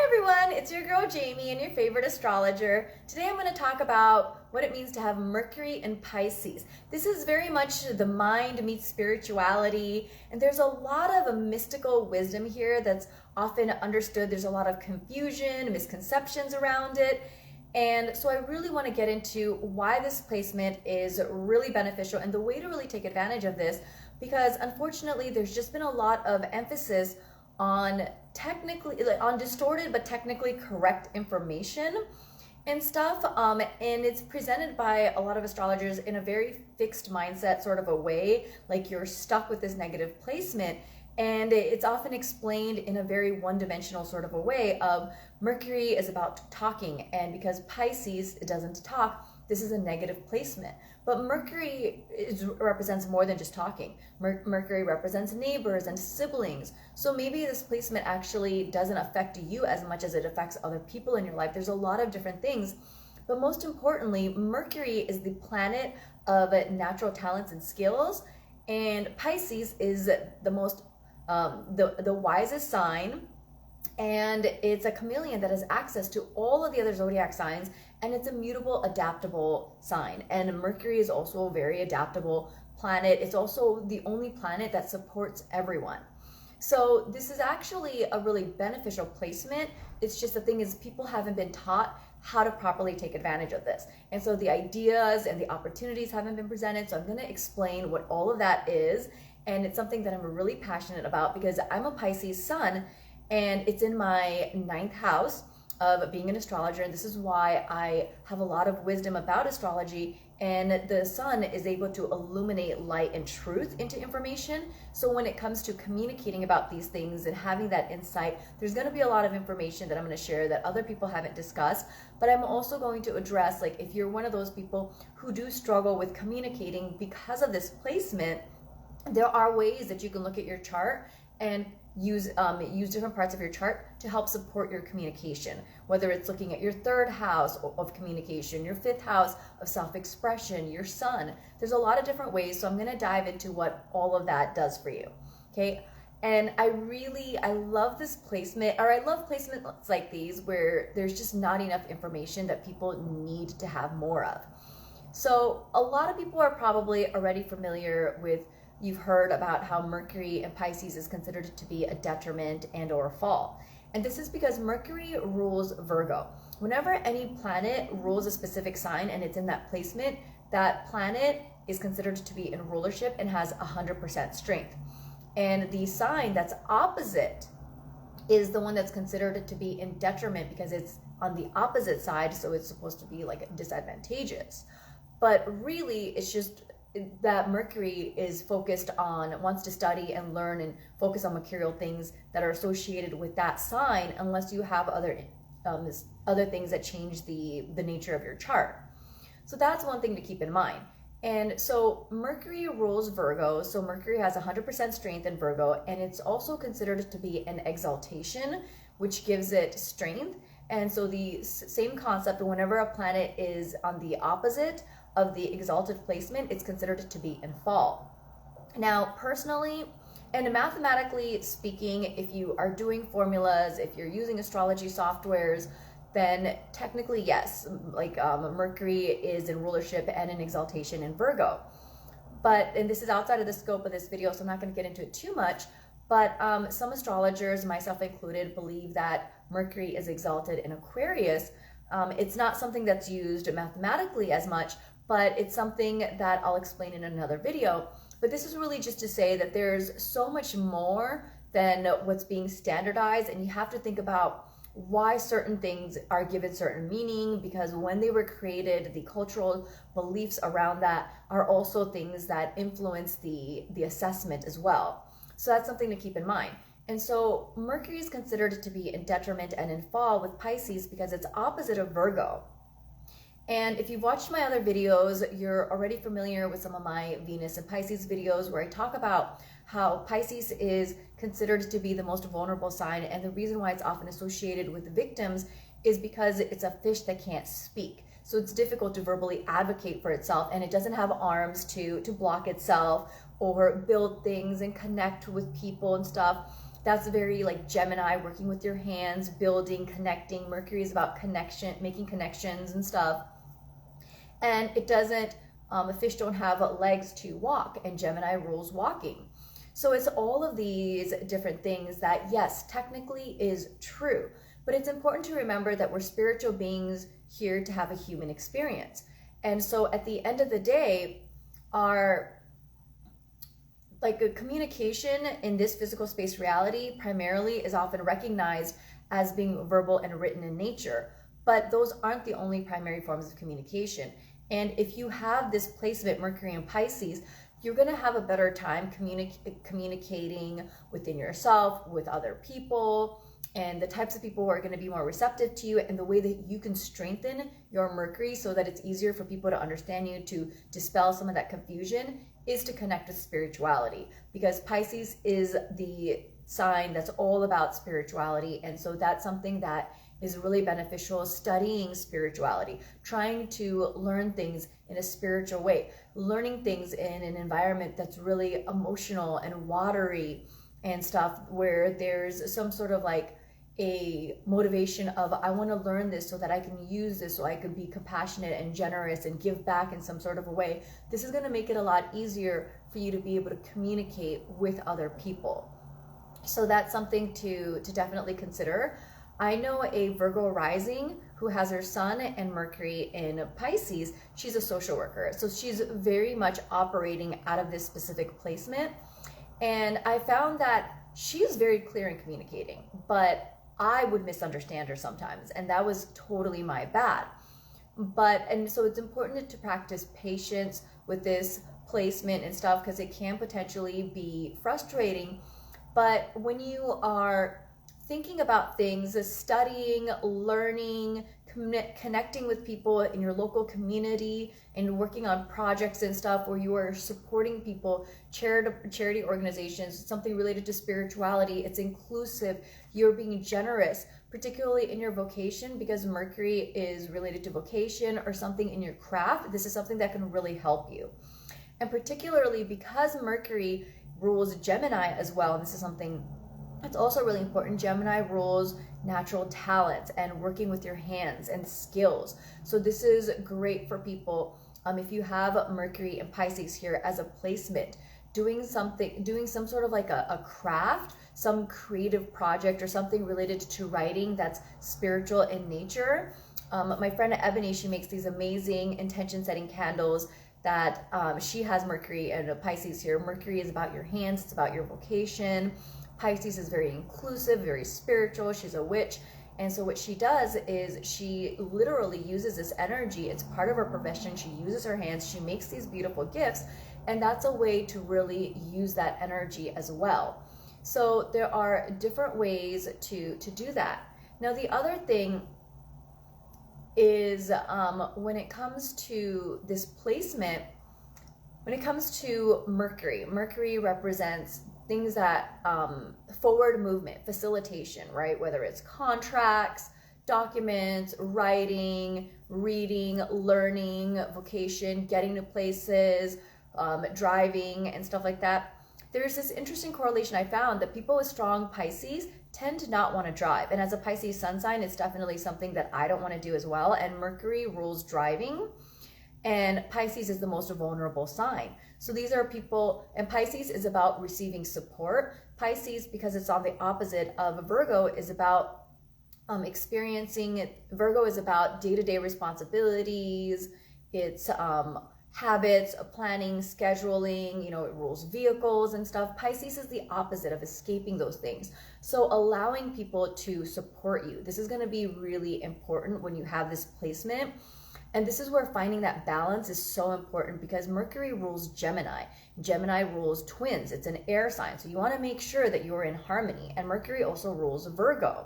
everyone, it's your girl Jaymie and your favorite astrologer. Today I'm going to talk about what it means to have Mercury in Pisces. This is very much the mind meets spirituality, and there's a lot of mystical wisdom here that's often understood. There's a lot of confusion, misconceptions around it. And so I really want to get into why this placement is really beneficial and the way to really take advantage of this, because unfortunately there's just been a lot of emphasis on on distorted but technically correct information and stuff, and it's presented by a lot of astrologers in a very fixed mindset sort of a way, like you're stuck with this negative placement. And it's often explained in a very one-dimensional sort of a way of Mercury is about talking, and because Pisces doesn't talk, this is a negative placement. But Mercury represents more than just talking. Mercury represents neighbors and siblings. So maybe this placement actually doesn't affect you as much as it affects other people in your life. There's a lot of different things. But most importantly, Mercury is the planet of natural talents and skills. And Pisces is the most the wisest sign, and it's a chameleon that has access to all of the other zodiac signs, and it's a mutable, adaptable sign. And Mercury is also a very adaptable planet. It's also the only planet that supports everyone. So this is actually a really beneficial placement. It's just the thing is people haven't been taught how to properly take advantage of this. And so the ideas and the opportunities haven't been presented. So I'm going to explain what all of that is. And it's something that I'm really passionate about because I'm a Pisces sun, and it's in my 9th house of being an astrologer. And this is why I have a lot of wisdom about astrology. And the sun is able to illuminate light and truth into information. So when it comes to communicating about these things and having that insight, there's going to be a lot of information that I'm going to share that other people haven't discussed. But I'm also going to address, like, if you're one of those people who do struggle with communicating because of this placement, there are ways that you can look at your chart and use different parts of your chart to help support your communication, whether it's looking at your 3rd house of communication, your 5th house of self-expression, your sun. There's a lot of different ways, so I'm going to dive into what all of that does for you. Okay. And I love this placement, or I love placements like these where there's just not enough information that people need to have more of. So a lot of people are probably already familiar with, you've heard about how Mercury in Pisces is considered to be a detriment and or a fall. And this is because Mercury rules Virgo. Whenever any planet rules a specific sign and it's in that placement, that planet is considered to be in rulership and has 100% strength. And the sign that's opposite is the one that's considered to be in detriment because it's on the opposite side, so it's supposed to be like disadvantageous. But really, it's just that Mercury is focused on, wants to study and learn and focus on material things that are associated with that sign, unless you have other things that change the nature of your chart. So that's one thing to keep in mind. And so Mercury rules Virgo, so Mercury has 100% strength in Virgo, and it's also considered to be an exaltation, which gives it strength. And so the same concept, whenever a planet is on the opposite of the exalted placement, it's considered to be in fall. Now, personally and mathematically speaking, if you are doing formulas, if you're using astrology softwares, then technically, yes, like Mercury is in rulership and in exaltation in Virgo. And this is outside of the scope of this video, so I'm not going to get into it too much. But some astrologers, myself included, believe that Mercury is exalted in Aquarius. It's not something that's used mathematically as much, but it's something that I'll explain in another video. But this is really just to say that there's so much more than what's being standardized, and you have to think about why certain things are given certain meaning, because when they were created, the cultural beliefs around that are also things that influence the assessment as well. So that's something to keep in mind. And so Mercury is considered to be in detriment and in fall with Pisces because it's opposite of Virgo. And if you've watched my other videos, you're already familiar with some of my Venus and Pisces videos where I talk about how Pisces is considered to be the most vulnerable sign. And the reason why it's often associated with victims is because it's a fish that can't speak. So it's difficult to verbally advocate for itself, and it doesn't have arms to block itself or build things and connect with people and stuff. That's very like Gemini, working with your hands, building, connecting. Mercury is about connection, making connections and stuff. And it doesn't, fish don't have legs to walk, and Gemini rules walking. So it's all of these different things that, yes, technically is true, but it's important to remember that we're spiritual beings here to have a human experience. And so at the end of the day, our like a communication in this physical space reality primarily is often recognized as being verbal and written in nature, but those aren't the only primary forms of communication. And if you have this placement, Mercury in Pisces, you're going to have a better time communicating within yourself, with other people, and the types of people who are going to be more receptive to you, and the way that you can strengthen your Mercury so that it's easier for people to understand you, to dispel some of that confusion, is to connect with spirituality, because Pisces is the sign that's all about spirituality. And so that's something that is really beneficial, studying spirituality, trying to learn things in a spiritual way, learning things in an environment that's really emotional and watery and stuff, where there's some sort of like a motivation of, I want to learn this so that I can use this, so I could be compassionate and generous and give back in some sort of a way. This is going to make it a lot easier for you to be able to communicate with other people. So that's something to definitely consider. I know a Virgo rising who has her sun and Mercury in Pisces. She's a social worker, so she's very much operating out of this specific placement. And I found that she is very clear in communicating, but I would misunderstand her sometimes, and that was totally my bad. And so it's important to practice patience with this placement and stuff, because it can potentially be frustrating. But when you are thinking about things, studying, learning, connecting with people in your local community, and working on projects and stuff where you are supporting people, charity organizations, something related to spirituality, it's inclusive, you're being generous, particularly in your vocation, because Mercury is related to vocation or something in your craft. This is something that can really help you. And particularly because Mercury rules Gemini as well, and this is something that's also really important, Gemini rules natural talents and working with your hands and skills. So this is great for people if you have Mercury and Pisces here as a placement, doing some sort of like a craft, some creative project or something related to writing that's spiritual in nature. My friend Ebony, she makes these amazing intention setting candles that she has Mercury and Pisces here. Mercury is about your hands, it's about your vocation. Pisces is very inclusive, very spiritual. She's a witch. And so what she does is she literally uses this energy. It's part of her profession. She uses her hands. She makes these beautiful gifts. And that's a way to really use that energy as well. So there are different ways to do that. Now, the other thing is when it comes to this placement, when it comes to Mercury, Mercury represents things that forward movement, facilitation, right? Whether it's contracts, documents, writing, reading, learning, vocation, getting to places, driving and stuff like that. There's this interesting correlation I found that people with strong Pisces tend to not want to drive. And as a Pisces sun sign, it's definitely something that I don't want to do as well. And Mercury rules driving, and Pisces is the most vulnerable sign. So these are people, and Pisces is about receiving support. Pisces, because it's on the opposite of Virgo, is about experiencing it. Virgo is about day-to-day responsibilities. It's habits, planning, scheduling, it rules vehicles and stuff. Pisces is the opposite of escaping those things. So allowing people to support you. This is going to be really important when you have this placement. And this is where finding that balance is so important, because Mercury rules Gemini. Gemini rules twins. It's an air sign. So you want to make sure that you're in harmony. And Mercury also rules Virgo.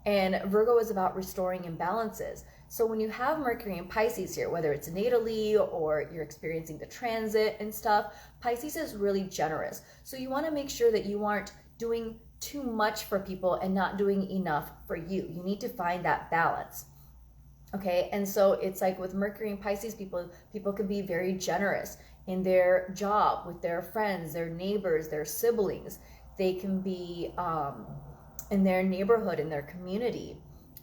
And Virgo is about restoring imbalances. So when you have Mercury and Pisces here, whether it's natally or you're experiencing the transit and stuff, Pisces is really generous. So you want to make sure that you aren't doing too much for people and not doing enough for you. You need to find that balance. Okay, and so it's like with Mercury and Pisces, people can be very generous in their job, with their friends, their neighbors, their siblings. they can be in their neighborhood, in their community,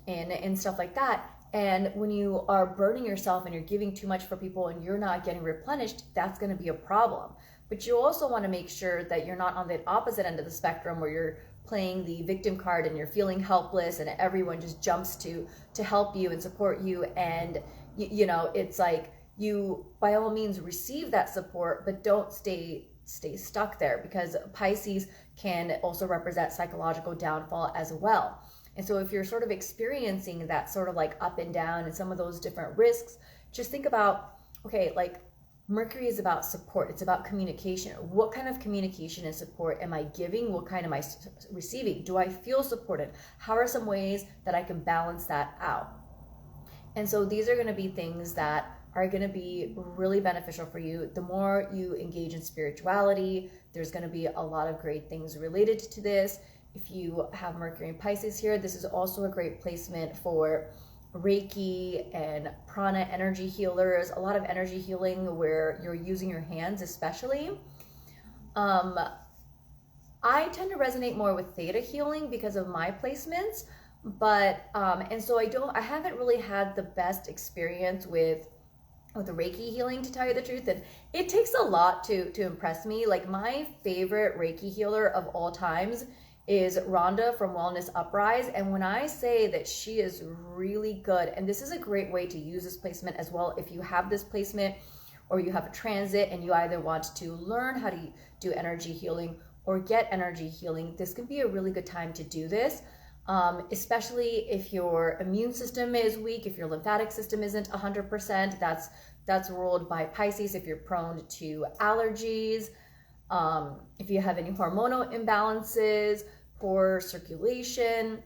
and stuff like that. And when you are burning yourself and you're giving too much for people and you're not getting replenished, that's going to be a problem. But you also want to make sure that you're not on the opposite end of the spectrum where you're playing the victim card and you're feeling helpless and everyone just jumps to help you and support you. And you know, it's like, you by all means receive that support, but don't stay stuck there, because Pisces can also represent psychological downfall as well. And so if you're sort of experiencing that sort of like up and down and some of those different risks, just think about, okay, like Mercury is about support. It's about communication. What kind of communication and support am I giving? What kind am I receiving? Do I feel supported? How are some ways that I can balance that out? And so these are going to be things that are going to be really beneficial for you. The more you engage in spirituality, there's going to be a lot of great things related to this. If you have Mercury and Pisces here, this is also a great placement for reiki and prana energy healers, a lot of energy healing where you're using your hands especially. I tend to resonate more with theta healing because of my placements, but and so I haven't really had the best experience with the reiki healing, to tell you the truth, and it takes a lot to impress me. Like, my favorite reiki healer of all times is Rhonda from Wellness Uprise. And when I say that she is really good, and this is a great way to use this placement as well, if you have this placement or you have a transit and you either want to learn how to do energy healing or get energy healing, this can be a really good time to do this, especially if your immune system is weak, if your lymphatic system isn't 100%. That's ruled by Pisces. If you're prone to allergies, if you have any hormonal imbalances, poor circulation,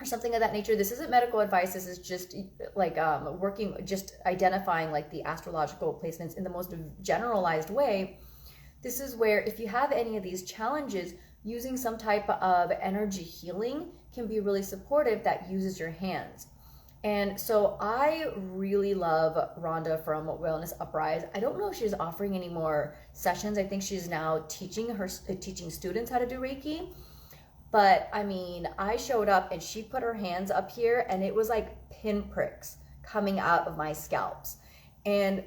or something of that nature. This isn't medical advice. This is just like just identifying like the astrological placements in the most generalized way. This is where, if you have any of these challenges, using some type of energy healing can be really supportive that uses your hands. And so I really love Rhonda from Wellness Uprise. I don't know if she's offering any more sessions. I think she's now teaching students how to do Reiki. But I mean, I showed up and she put her hands up here and it was like pinpricks coming out of my scalps. And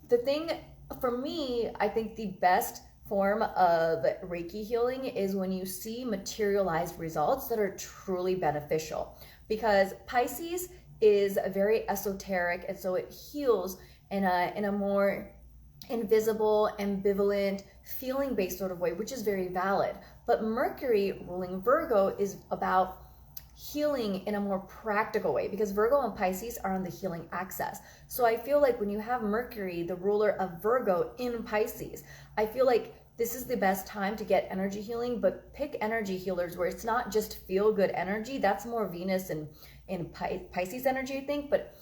the thing for me, I think the best form of Reiki healing is when you see materialized results that are truly beneficial, because Pisces is very esoteric, and so it heals in a more invisible, ambivalent, feeling-based sort of way, which is very valid. But Mercury ruling Virgo is about healing in a more practical way, because Virgo and Pisces are on the healing axis. So I feel like when you have Mercury, the ruler of Virgo, in Pisces, I feel like this is the best time to get energy healing, but pick energy healers where it's not just feel good energy. That's more Venus and Pisces energy, I think. But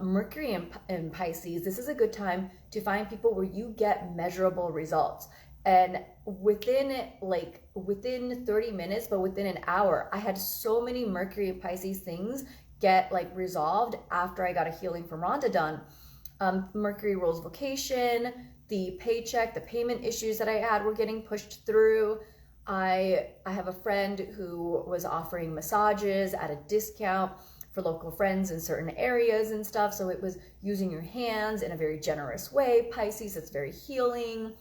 Mercury and Pisces, this is a good time to find people where you get measurable results. And within 30 minutes, but within an hour, I had so many Mercury and Pisces things get like resolved after I got a healing from Rhonda done. Mercury rules vocation, the paycheck, the payment issues that I had were getting pushed through. I have a friend who was offering massages at a discount for local friends in certain areas and stuff. So it was using your hands in a very generous way. Pisces, it's very healing.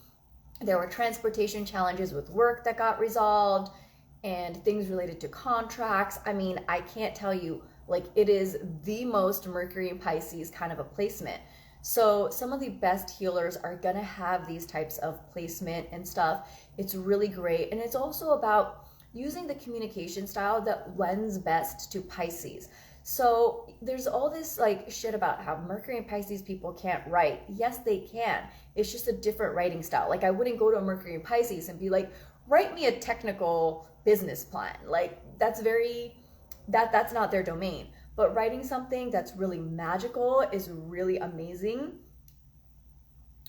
There were transportation challenges with work that got resolved and things related to contracts. I mean, I can't tell you, like, it is the most Mercury and Pisces kind of a placement. So some of the best healers are going to have these types of placement and stuff. It's really great. And it's also about using the communication style that lends best to Pisces. So there's all this like shit about how Mercury and Pisces people can't write. Yes, they can. It's just a different writing style. Like, I wouldn't go to a Mercury and Pisces and be like, write me a technical business plan. Like, that's not their domain. But writing something that's really magical is really amazing.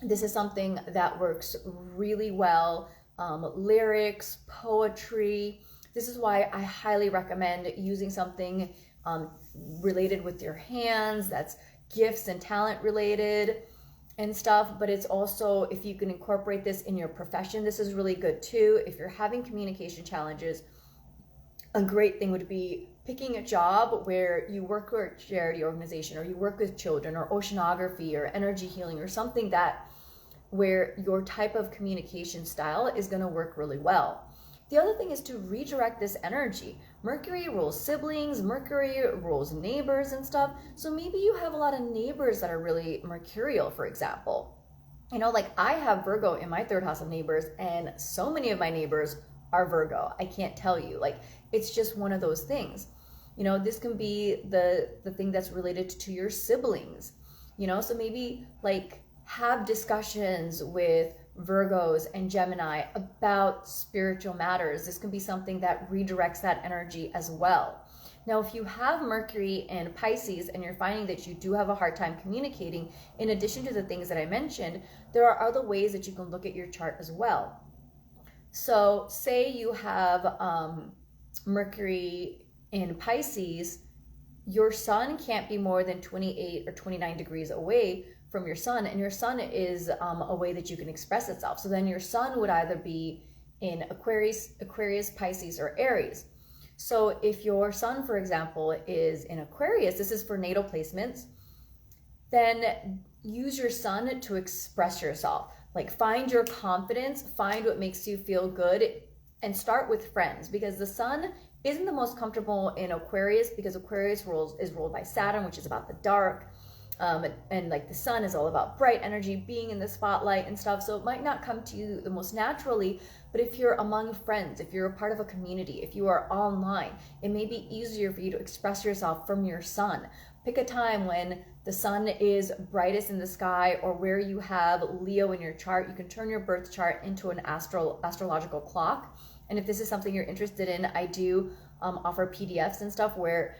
This is something that works really well. Lyrics, poetry. This is why I highly recommend using something related with your hands, that's gifts and talent related. and stuff, but it's also, if you can incorporate this in your profession, this is really good too. If you're having communication challenges, a great thing would be picking a job where you work for a charity organization, or you work with children, or oceanography, or energy healing, or something that where your type of communication style is going to work really well. The other thing is to redirect this energy. Mercury rules siblings, Mercury rules neighbors and stuff. So maybe you have a lot of neighbors that are really mercurial, for example. You know, like I have Virgo in my third house of neighbors, and so many of my neighbors are Virgo. I can't tell you. Like, it's just one of those things. You know, this can be the thing that's related to your siblings. You know, so maybe like have discussions with Virgos and Gemini about spiritual matters. This can be something that redirects that energy as well. Now, if you have Mercury in Pisces and you're finding that you do have a hard time communicating, in addition to the things that I mentioned, there are other ways that you can look at your chart as well. So say you have Mercury in Pisces, your sun can't be more than 28 or 29 degrees away from your sun, and your sun is a way that you can express itself. So then your sun would either be in Aquarius, Pisces, or Aries. So if your sun, for example, is in Aquarius, this is for natal placements, then use your sun to express yourself. Like, find your confidence, find what makes you feel good, and start with friends, because the sun isn't the most comfortable in Aquarius, because Aquarius is ruled by Saturn, which is about the dark. And like the sun is all about bright energy, being in the spotlight and stuff. So it might not come to you the most naturally, but if you're among friends, if you're a part of a community, if you are online, it may be easier for you to express yourself from your sun. Pick a time when the sun is brightest in the sky, or where you have Leo in your chart. You can turn your birth chart into an astrological clock. And if this is something you're interested in, I do offer PDFs and stuff where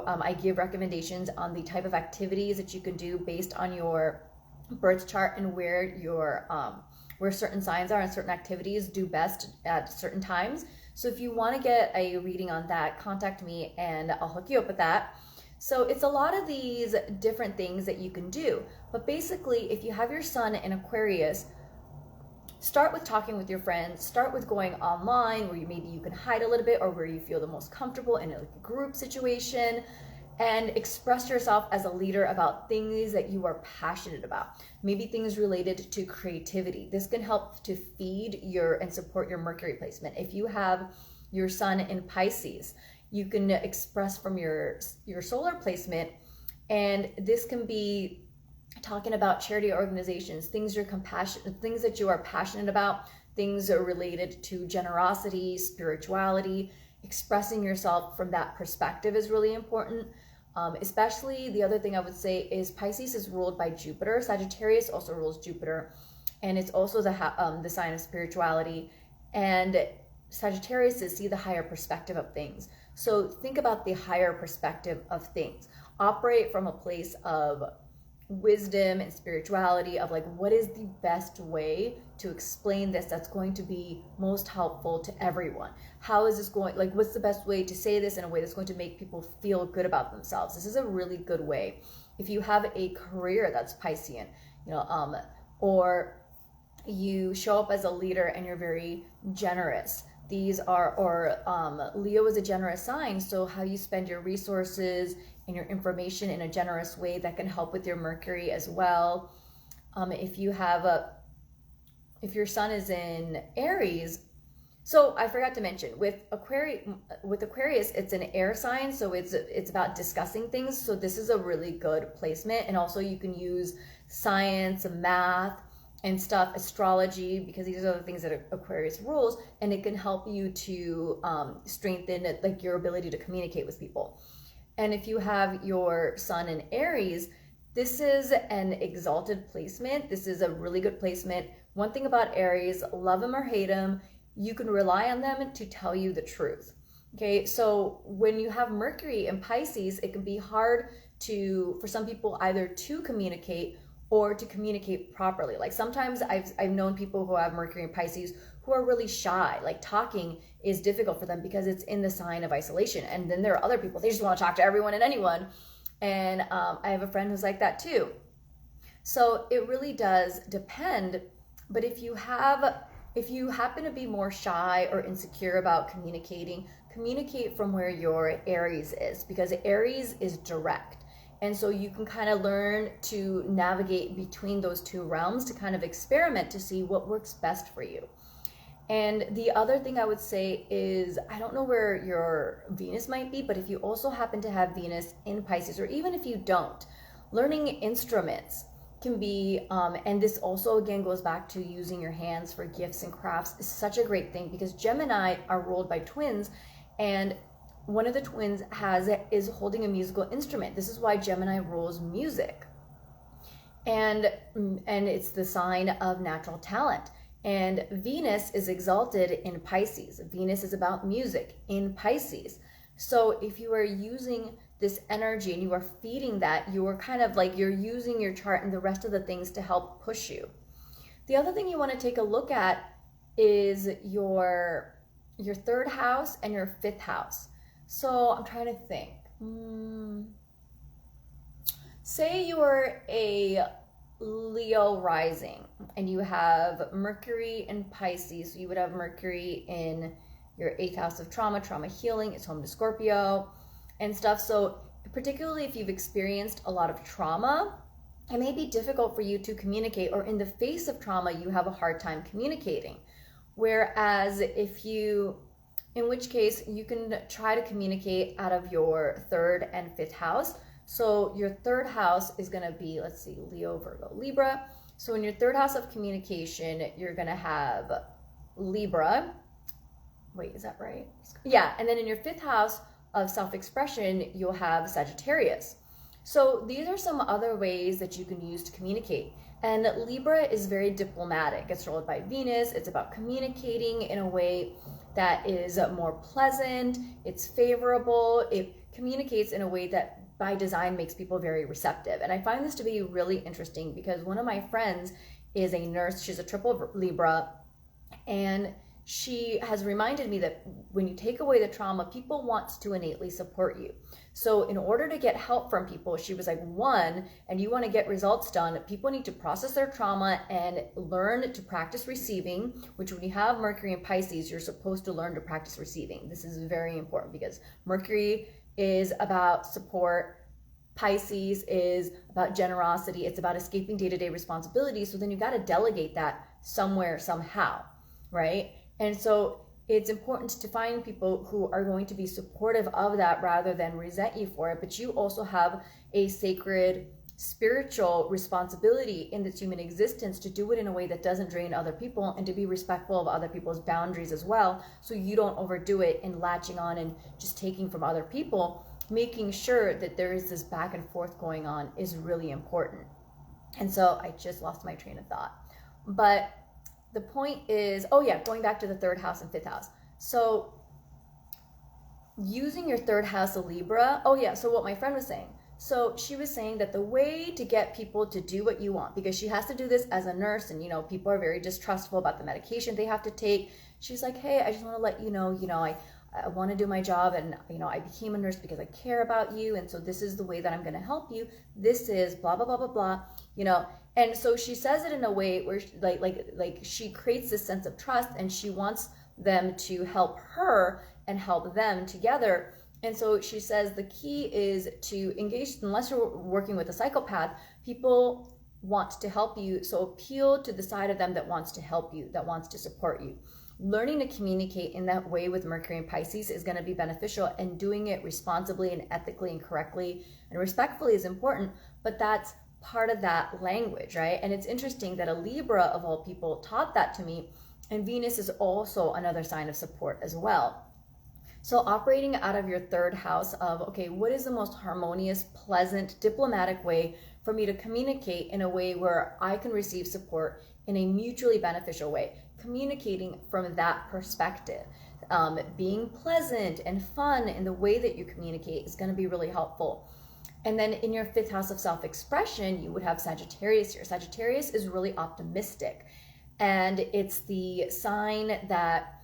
I give recommendations on the type of activities that you can do based on your birth chart, and where certain signs are and certain activities do best at certain times. So if you want to get a reading on that, contact me and I'll hook you up with that. So it's a lot of these different things that you can do. But basically, if you have your sun in Aquarius, start with talking with your friends, start with going online where maybe you can hide a little bit, or where you feel the most comfortable in a group situation, and express yourself as a leader about things that you are passionate about. Maybe things related to creativity. This can help to feed and support your Mercury placement. If you have your sun in Pisces, you can express from your solar placement, and this can be talking about charity organizations, things that you are passionate about, things that are related to generosity, spirituality. Expressing yourself from that perspective is really important. Especially, the other thing I would say is Pisces is ruled by Jupiter. Sagittarius also rules Jupiter, and it's also the sign of spirituality. And Sagittarius is see the higher perspective of things. So think about the higher perspective of things. Operate from a place of wisdom and spirituality, of like, what is the best way to explain this that's going to be most helpful to everyone? How is this going, like, what's the best way to say this in a way that's going to make people feel good about themselves? This is a really good way. If you have a career that's Piscean, or you show up as a leader and you're very generous, Leo is a generous sign, so how you spend your resources and your information in a generous way, that can help with your Mercury as well. If your sun is in Aries, so I forgot to mention, with Aquarius, it's an air sign, so it's about discussing things. So this is a really good placement, and also you can use science, math, and stuff, astrology, because these are the things that Aquarius rules, and it can help you to strengthen like your ability to communicate with people. And if you have your sun in Aries, this is an exalted placement. This is a really good placement. One thing about Aries, love them or hate them, you can rely on them to tell you the truth. Okay, so when you have Mercury in Pisces, it can be hard for some people either to communicate or to communicate properly. Like sometimes I've known people who have Mercury in Pisces who are really shy. Like talking is difficult for them because it's in the sign of isolation. And then there are other people, they just want to talk to everyone and anyone. And I have a friend who's like that too. So it really does depend. But if you happen to be more shy or insecure about communicating, communicate from where your Aries is, because Aries is direct. And so you can kind of learn to navigate between those two realms to kind of experiment to see what works best for you. And the other thing I would say is, I don't know where your Venus might be, but if you also happen to have Venus in Pisces, or even if you don't, learning instruments can be, and this also again goes back to using your hands for gifts and crafts, is such a great thing, because Gemini are ruled by twins, and one of the twins is holding a musical instrument. This is why Gemini rules music, and it's the sign of natural talent. And Venus is exalted in Pisces. Venus is about music in Pisces. So if you are using this energy and you are feeding that, you are kind of like, you're using your chart and the rest of the things to help push you. The other thing you want to take a look at is your third house and your fifth house. So I'm trying to think. Say you're a Leo rising and you have Mercury in Pisces. So you would have Mercury in your 8th house of trauma healing. It's home to Scorpio and stuff. So particularly if you've experienced a lot of trauma, it may be difficult for you to communicate, or in the face of trauma, you have a hard time communicating. Whereas in which case you can try to communicate out of your 3rd and 5th house. So your 3rd house is going to be, let's see, Leo, Virgo, Libra. So in your 3rd house of communication, you're going to have Libra. Wait, is that right? Yeah. And then in your 5th house of self-expression, you'll have Sagittarius. So these are some other ways that you can use to communicate. And Libra is very diplomatic. It's ruled by Venus. It's about communicating in a way that is more pleasant. It's favorable. It communicates in a way that by design makes people very receptive. And I find this to be really interesting because one of my friends is a nurse. She's a triple Libra, and she has reminded me that when you take away the trauma, people want to innately support you. So in order to get help from people, she was like, one, and you want to get results done, people need to process their trauma and learn to practice receiving, which when you have Mercury in Pisces, you're supposed to learn to practice receiving. This is very important because Mercury is about support. Pisces is about generosity. It's about escaping day-to-day responsibilities. So then you got to delegate that somewhere, somehow, right? And so it's important to find people who are going to be supportive of that rather than resent you for it. But you also have a sacred spiritual responsibility in this human existence to do it in a way that doesn't drain other people and to be respectful of other people's boundaries as well. So you don't overdo it in latching on and just taking from other people. Making sure that there is this back and forth going on is really important. And so I just lost my train of thought. But the point is, going back to the 3rd house and 5th house. So using your 3rd house of Libra, so what my friend was saying. So she was saying that the way to get people to do what you want, because she has to do this as a nurse and, people are very distrustful about the medication they have to take. She's like, hey, I just want to let you know, I want to do my job, and I became a nurse because I care about you, and so this is the way that I'm going to help you. This is blah blah blah blah blah, And so she says it in a way where like she creates this sense of trust, and she wants them to help her and help them together. And so she says the key is to engage, unless you're working with a psychopath, people want to help you, so appeal to the side of them that wants to help you, that wants to support you. Learning to communicate in that way with Mercury and Pisces is going to be beneficial, and doing it responsibly and ethically and correctly and respectfully is important, but that's part of that language, right? And it's interesting that a Libra of all people taught that to me, and Venus is also another sign of support as well. So operating out of your 3rd house of, okay, what is the most harmonious, pleasant, diplomatic way for me to communicate in a way where I can receive support in a mutually beneficial way? Communicating from that perspective, being pleasant and fun in the way that you communicate is going to be really helpful. And then in your 5th house of self-expression, you would have Sagittarius here. Sagittarius is really optimistic, and it's the sign that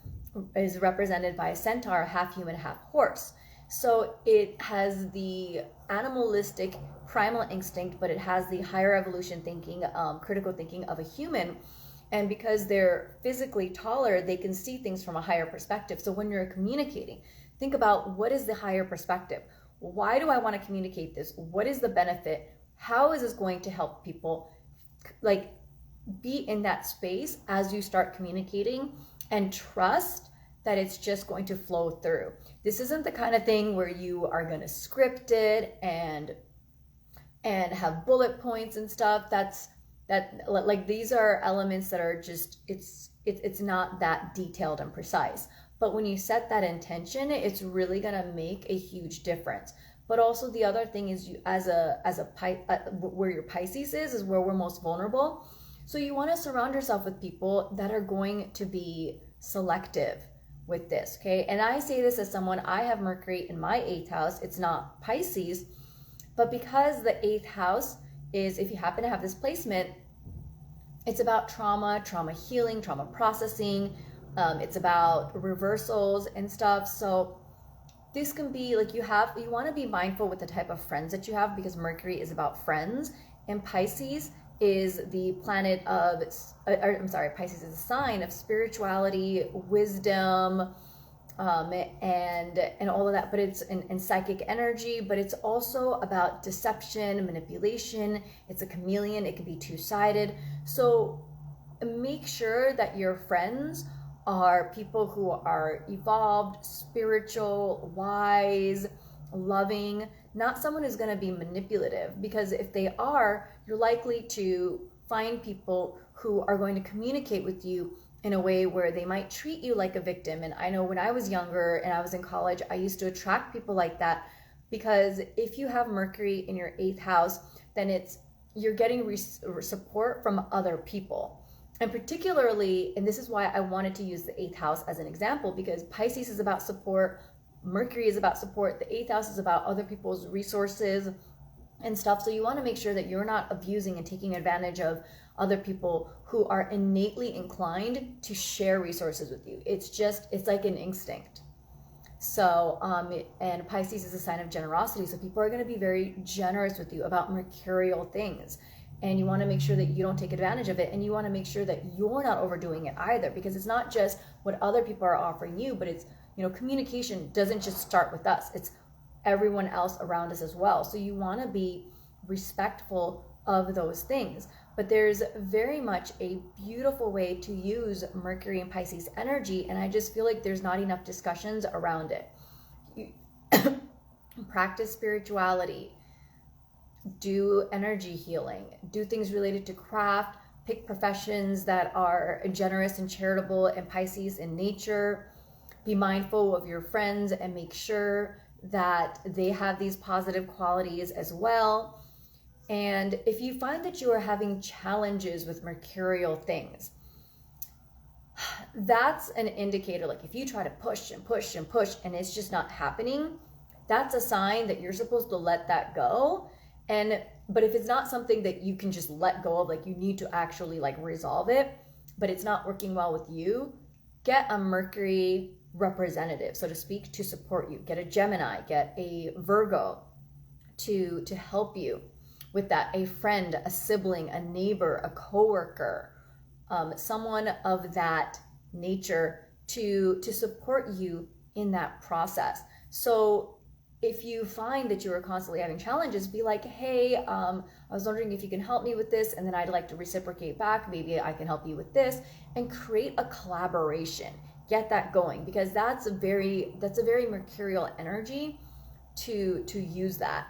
is represented by a centaur, half human, half horse. So it has the animalistic primal instinct, but it has the higher evolution thinking, critical thinking of a human. And because they're physically taller, they can see things from a higher perspective. So when you're communicating, think about, what is the higher perspective? Why do I want to communicate this? What is the benefit? How is this going to help people? Like, be in that space as you start communicating, and trust that it's just going to flow through. This isn't the kind of thing where you are going to script it and have bullet points and stuff. Like, these are elements that are just, it's not that detailed and precise. But when you set that intention, it's really going to make a huge difference. But also the other thing is, you where your Pisces is where we're most vulnerable. So you want to surround yourself with people that are going to be selective with this, okay? And I say this as someone, I have Mercury in my 8th house. It's not Pisces, but because the 8th house is, if you happen to have this placement, it's about trauma healing, trauma processing. It's about reversals and stuff. So this can be like, you want to be mindful with the type of friends that you have, because Mercury is about friends, and Pisces is the planet of, Pisces is a sign of spirituality, wisdom, and all of that, but it's in psychic energy, but it's also about deception, manipulation. It's a chameleon. It can be two-sided. So make sure that your friends are people who are evolved, spiritual, wise, loving, not someone who's going to be manipulative, because if they are, you're likely to find people who are going to communicate with you in a way where they might treat you like a victim. And I know when I was younger and I was in college, I used to attract people like that, because if you have Mercury in your 8th house, then you're getting support from other people. And particularly, and this is why I wanted to use the 8th house as an example, because Pisces is about support, Mercury is about support, the 8th house is about other people's resources and stuff. So you want to make sure that you're not abusing and taking advantage of other people who are innately inclined to share resources with you. It's like an instinct. So, and Pisces is a sign of generosity. So people are going to be very generous with you about mercurial things. And you want to make sure that you don't take advantage of it. And you want to make sure that you're not overdoing it either, because it's not just what other people are offering you, but it's, communication doesn't just start with us. It's everyone else around us as well. So you want to be respectful of those things. But there's very much a beautiful way to use Mercury and Pisces energy, and I just feel like there's not enough discussions around it. Practice spirituality, do energy healing, do things related to craft, pick professions that are generous and charitable and Pisces in nature. Be mindful of your friends and make sure that they have these positive qualities as well. And if you find that you are having challenges with mercurial things, that's an indicator. Like, if you try to push and push and push and it's just not happening, that's a sign that you're supposed to let that go. But if it's not something that you can just let go of, like you need to actually like resolve it, but it's not working well with you, get a Mercury representative, so to speak, to support you. Get a Gemini, get a Virgo to help you with that. A friend, a sibling, a neighbor, a coworker, someone of that nature to support you in that process. So if you find that you are constantly having challenges, be like, hey, I was wondering if you can help me with this, and then I'd like to reciprocate back. Maybe I can help you with this, and create a collaboration. Get that going, because that's a very mercurial energy to use that.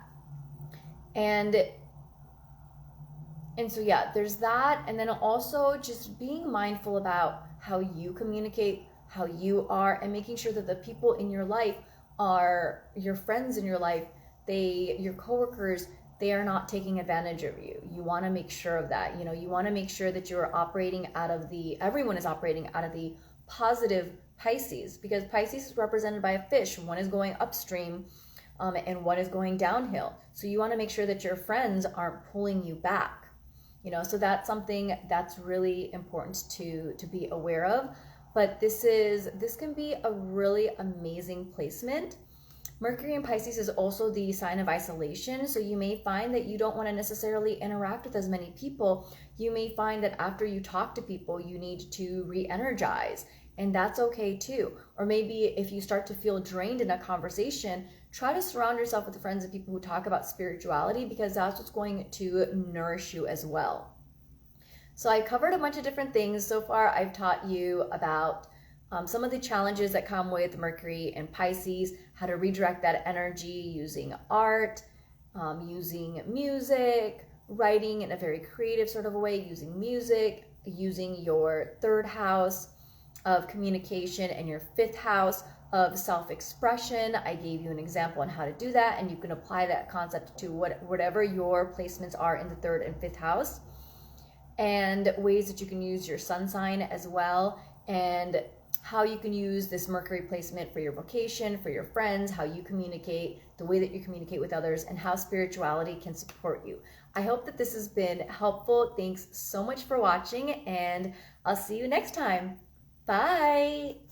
And so yeah, there's that. And then also just being mindful about how you communicate, how you are, and making sure that the people in your life are your friends in your life, your coworkers, they are not taking advantage of you. You want to make sure of that. You want to make sure that you're operating everyone is operating out of the positive Pisces, because Pisces is represented by a fish. One is going upstream, and one is going downhill. So you want to make sure that your friends aren't pulling you back. So that's something that's really important to be aware of. But this can be a really amazing placement. Mercury in Pisces is also the sign of isolation, so you may find that you don't want to necessarily interact with as many people. You may find that after you talk to people, you need to re-energize, and that's okay too. Or maybe if you start to feel drained in a conversation, try to surround yourself with friends and people who talk about spirituality, because that's what's going to nourish you as well. So I covered a bunch of different things. So far, I've taught you about some of the challenges that come with Mercury and Pisces, how to redirect that energy using art, using music, writing in a very creative sort of a way, using music, using your third house of communication and your fifth house of self-expression. I gave you an example on how to do that, and you can apply that concept to whatever your placements are in the third and fifth house, and ways that you can use your sun sign as well, and how you can use this Mercury placement for your vocation, for your friends, how you communicate, the way that you communicate with others, and how spirituality can support you. I hope that this has been helpful. Thanks so much for watching, and I'll see you next time. Bye.